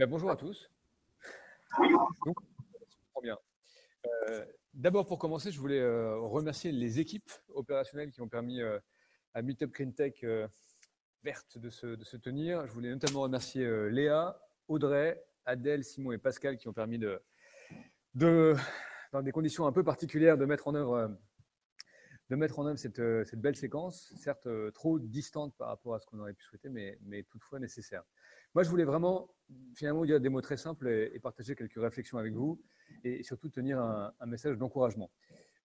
Bonjour à tous. Donc, trop bien. D'abord, pour commencer, je voulais remercier les équipes opérationnelles qui ont permis à Meetup Green Tech verte de se tenir. Je voulais notamment remercier Léa, Audrey, Adèle, Simon et Pascal qui ont permis dans des conditions un peu particulières, de mettre en œuvre cette belle séquence, certes trop distante par rapport à ce qu'on aurait pu souhaiter, mais toutefois nécessaire. Moi, je voulais vraiment, finalement, dire des mots très simples et partager quelques réflexions avec vous, et surtout tenir un message d'encouragement.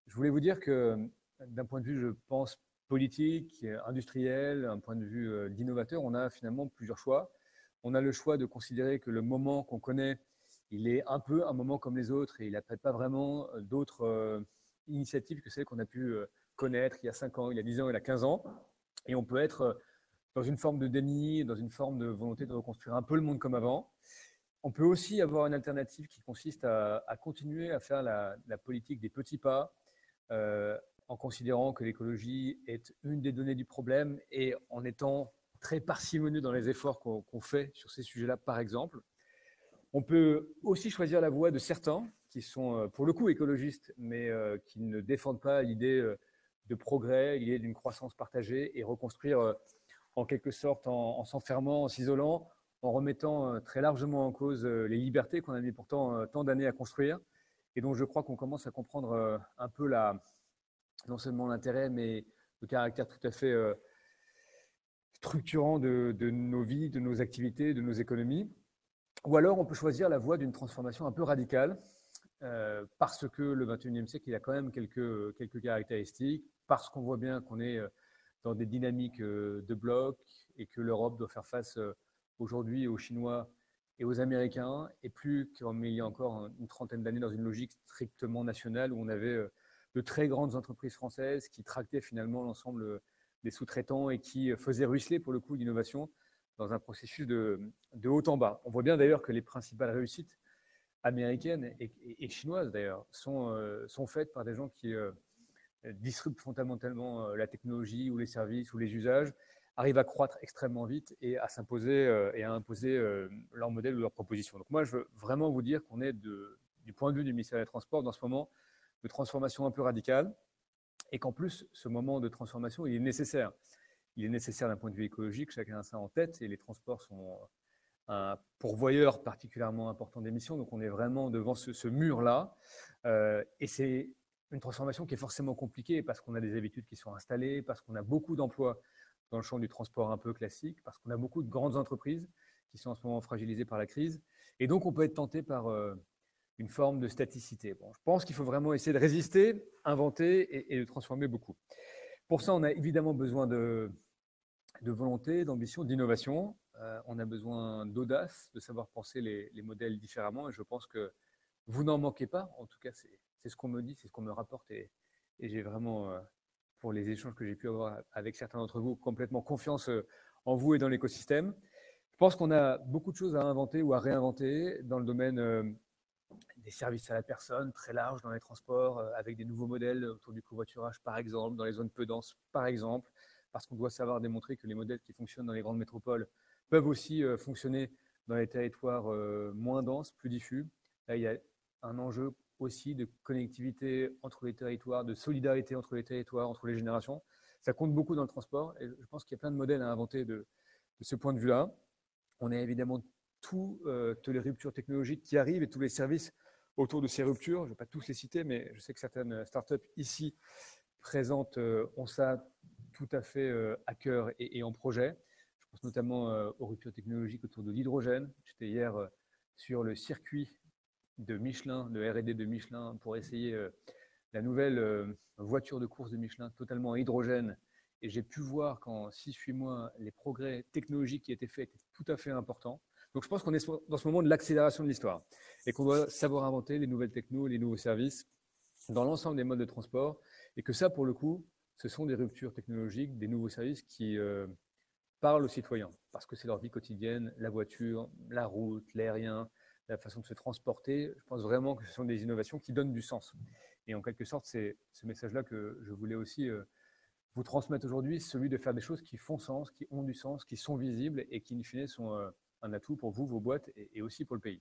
Je voulais vous dire que, d'un point de vue, je pense, politique, industriel, un point de vue d'innovateur, on a finalement plusieurs choix. On a le choix de considérer que le moment qu'on connaît, il est un peu un moment comme les autres, et il n'appelle pas vraiment d'autres initiatives que celles qu'on a pu connaître il y a 5 ans, il y a 10 ans, il y a 15 ans. Et on peut être dans une forme de déni, dans une forme de volonté de reconstruire un peu le monde comme avant. On peut aussi avoir une alternative qui consiste à continuer à faire la politique des petits pas, en considérant que l'écologie est une des données du problème et en étant très parcimonieux dans les efforts qu'on fait sur ces sujets-là, par exemple. On peut aussi choisir la voie de certains qui sont pour le coup écologistes, mais qui ne défendent pas l'idée de progrès, l'idée d'une croissance partagée, et reconstruire en quelque sorte en s'enfermant, en s'isolant, en remettant très largement en cause les libertés qu'on a mis pourtant tant d'années à construire, et dont je crois qu'on commence à comprendre un peu non seulement l'intérêt, mais le caractère tout à fait structurant de nos vies, de nos activités, de nos économies. Ou alors on peut choisir la voie d'une transformation un peu radicale, parce que le XXIe siècle, il a quand même quelques caractéristiques, parce qu'on voit bien qu'on est dans des dynamiques de blocs et que l'Europe doit faire face aujourd'hui aux Chinois et aux Américains, et plus comme il y a encore une trentaine d'années dans une logique strictement nationale où on avait de très grandes entreprises françaises qui tractaient finalement l'ensemble des sous-traitants et qui faisaient ruisseler pour le coup l'innovation dans un processus de haut en bas. On voit bien d'ailleurs que les principales réussites américaines et chinoises d'ailleurs sont faites par des gens qui disruptent fondamentalement la technologie ou les services ou les usages, arrivent à croître extrêmement vite et à s'imposer et à imposer leur modèle ou leur proposition. Donc moi, je veux vraiment vous dire qu'on est du point de vue du ministère des Transports dans ce moment de transformation un peu radicale, et qu'en plus, ce moment de transformation, il est nécessaire. Il est nécessaire d'un point de vue écologique, chacun a ça en tête, et les transports sont un pourvoyeur particulièrement important d'émissions, donc on est vraiment devant ce mur-là, et c'est une transformation qui est forcément compliquée parce qu'on a des habitudes qui sont installées, parce qu'on a beaucoup d'emplois dans le champ du transport un peu classique, parce qu'on a beaucoup de grandes entreprises qui sont en ce moment fragilisées par la crise, et donc on peut être tenté par une forme de staticité. Bon, je pense qu'il faut vraiment essayer de résister, inventer et de transformer beaucoup. Pour ça, on a évidemment besoin de volonté, d'ambition, d'innovation. On a besoin d'audace, de savoir penser les modèles différemment, et je pense que vous n'en manquez pas. En tout cas, c'est ce qu'on me dit, c'est ce qu'on me rapporte, et j'ai vraiment, pour les échanges que j'ai pu avoir avec certains d'entre vous, complètement confiance en vous et dans l'écosystème. Je pense qu'on a beaucoup de choses à inventer ou à réinventer dans le domaine des services à la personne, très large dans les transports, avec des nouveaux modèles autour du covoiturage, par exemple, dans les zones peu denses, par exemple, parce qu'on doit savoir démontrer que les modèles qui fonctionnent dans les grandes métropoles peuvent aussi fonctionner dans les territoires moins denses, plus diffus. Là, il y a un enjeu aussi de connectivité entre les territoires, de solidarité entre les territoires, entre les générations. Ça compte beaucoup dans le transport, et je pense qu'il y a plein de modèles à inventer de ce point de vue-là. On a évidemment toutes les ruptures technologiques qui arrivent et tous les services autour de ces ruptures. Je ne vais pas tous les citer, mais je sais que certaines startups ici présentes ont ça tout à fait à cœur et en projet. Je pense notamment aux ruptures technologiques autour de l'hydrogène. J'étais hier sur le circuit de Michelin, de R&D de Michelin, pour essayer la nouvelle voiture de course de Michelin totalement à hydrogène. Et j'ai pu voir qu'en 6-8 mois, les progrès technologiques qui étaient faits étaient tout à fait importants. Donc je pense qu'on est dans ce moment de l'accélération de l'histoire et qu'on doit savoir inventer les nouvelles technos, les nouveaux services dans l'ensemble des modes de transport, et que ça, pour le coup, ce sont des ruptures technologiques, des nouveaux services qui parlent aux citoyens, parce que c'est leur vie quotidienne, la voiture, la route, l'aérien, la façon de se transporter. Je pense vraiment que ce sont des innovations qui donnent du sens. Et en quelque sorte, c'est ce message-là que je voulais aussi vous transmettre aujourd'hui, celui de faire des choses qui font sens, qui ont du sens, qui sont visibles et qui, in fine, sont un atout pour vous, vos boîtes et aussi pour le pays.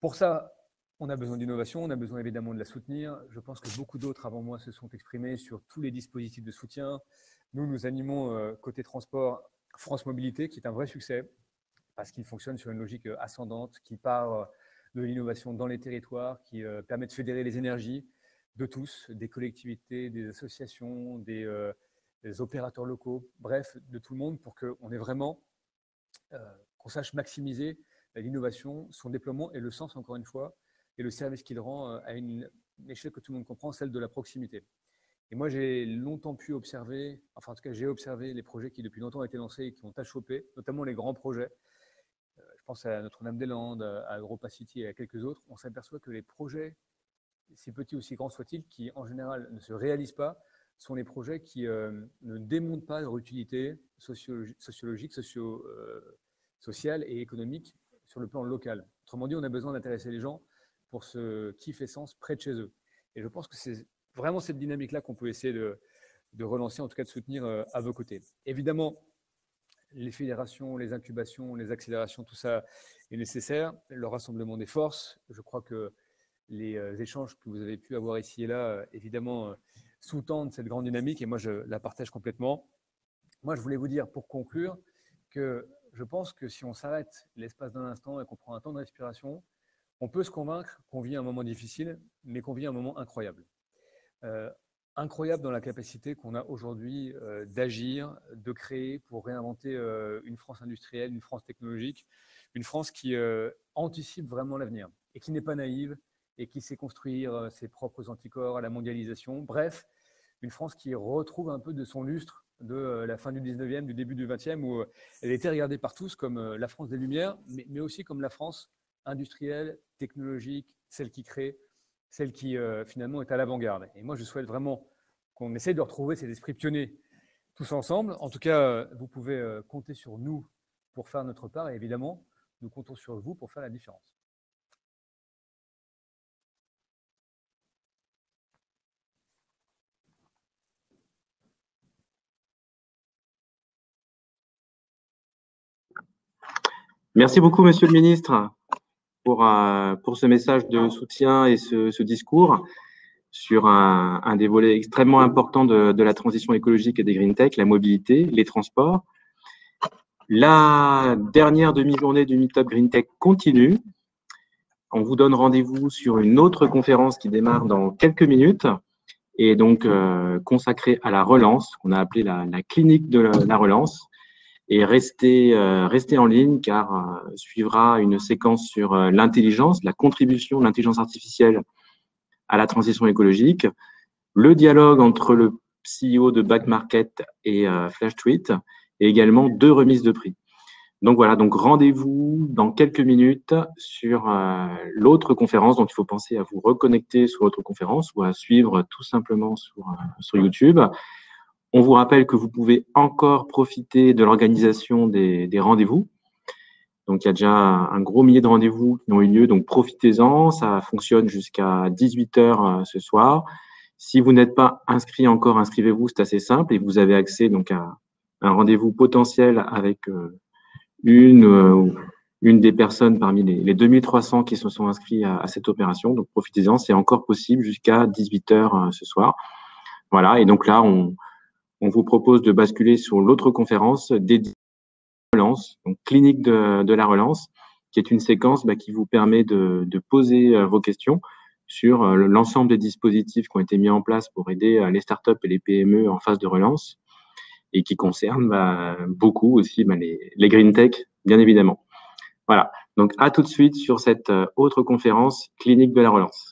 Pour ça, on a besoin d'innovation, on a besoin évidemment de la soutenir. Je pense que beaucoup d'autres avant moi se sont exprimés sur tous les dispositifs de soutien. Nous animons côté transport France Mobilité, qui est un vrai succès, parce qu'il fonctionne sur une logique ascendante, qui part de l'innovation dans les territoires, qui permet de fédérer les énergies de tous, des collectivités, des associations, des opérateurs locaux, bref, de tout le monde, pour qu'on ait vraiment, qu'on sache maximiser l'innovation, son déploiement et le sens, encore une fois, et le service qu'il rend à une échelle que tout le monde comprend, celle de la proximité. Et moi, j'ai longtemps pu observer, enfin en tout cas, j'ai observé les projets qui depuis longtemps ont été lancés et qui ont achoppé, notamment les grands projets. Je pense à Notre-Dame-des-Landes, à Europa City et à quelques autres. On s'aperçoit que les projets, si petits ou si grands soient-ils, qui en général ne se réalisent pas, sont les projets qui ne démontrent pas leur utilité sociologique, sociale et économique sur le plan local. Autrement dit, on a besoin d'intéresser les gens pour ce qui fait sens près de chez eux. Et je pense que c'est vraiment cette dynamique-là qu'on peut essayer de relancer, en tout cas de soutenir à vos côtés. Évidemment, les fédérations, les incubations, les accélérations, tout ça est nécessaire. Le rassemblement des forces, je crois que les échanges que vous avez pu avoir ici et là, évidemment, sous-tendent cette grande dynamique et moi, je la partage complètement. Moi, je voulais vous dire, pour conclure, que je pense que si on s'arrête l'espace d'un instant et qu'on prend un temps de respiration, on peut se convaincre qu'on vit un moment difficile, mais qu'on vit un moment incroyable. Incroyable dans la capacité qu'on a aujourd'hui d'agir, de créer pour réinventer une France industrielle, une France technologique, une France qui anticipe vraiment l'avenir et qui n'est pas naïve et qui sait construire ses propres anticorps à la mondialisation. Bref, une France qui retrouve un peu de son lustre de la fin du 19e, du début du 20e, où elle était regardée par tous comme la France des Lumières, mais aussi comme la France industrielle, technologique, celle qui crée, celle qui finalement est à l'avant-garde. Et moi, je souhaite vraiment qu'on essaye de retrouver ces esprits pionniers tous ensemble. En tout cas, vous pouvez compter sur nous pour faire notre part et évidemment, nous comptons sur vous pour faire la différence. Merci beaucoup, Monsieur le Ministre, pour ce message de soutien et ce discours sur un des volets extrêmement importants de la transition écologique et des green tech, la mobilité, les transports. La dernière demi-journée du Meetup Green Tech continue. On vous donne rendez-vous sur une autre conférence qui démarre dans quelques minutes et donc consacrée à la relance, qu'on a appelée la clinique de la relance. Et restez en ligne car suivra une séquence sur l'intelligence, la contribution de l'intelligence artificielle à la transition écologique, le dialogue entre le CEO de Back Market et Flash Tweet, et également 2 remises de prix. Donc voilà, donc rendez-vous dans quelques minutes sur l'autre conférence. Donc il faut penser à vous reconnecter sur l'autre conférence ou à suivre tout simplement sur YouTube. On vous rappelle que vous pouvez encore profiter de l'organisation des rendez-vous. Donc, il y a déjà un gros millier de rendez-vous qui ont eu lieu, donc profitez-en. Ça fonctionne jusqu'à 18h ce soir. Si vous n'êtes pas inscrit encore, inscrivez-vous, c'est assez simple et vous avez accès donc à un rendez-vous potentiel avec une des personnes parmi les 2300 qui se sont inscrits à cette opération. Donc, profitez-en, c'est encore possible jusqu'à 18h ce soir. Voilà, et donc là, on vous propose de basculer sur l'autre conférence dédiée à la relance, donc clinique de la relance, qui est une séquence qui vous permet de poser vos questions sur l'ensemble des dispositifs qui ont été mis en place pour aider les startups et les PME en phase de relance et qui concernent beaucoup aussi les green tech, bien évidemment. Voilà, donc à tout de suite sur cette autre conférence clinique de la relance.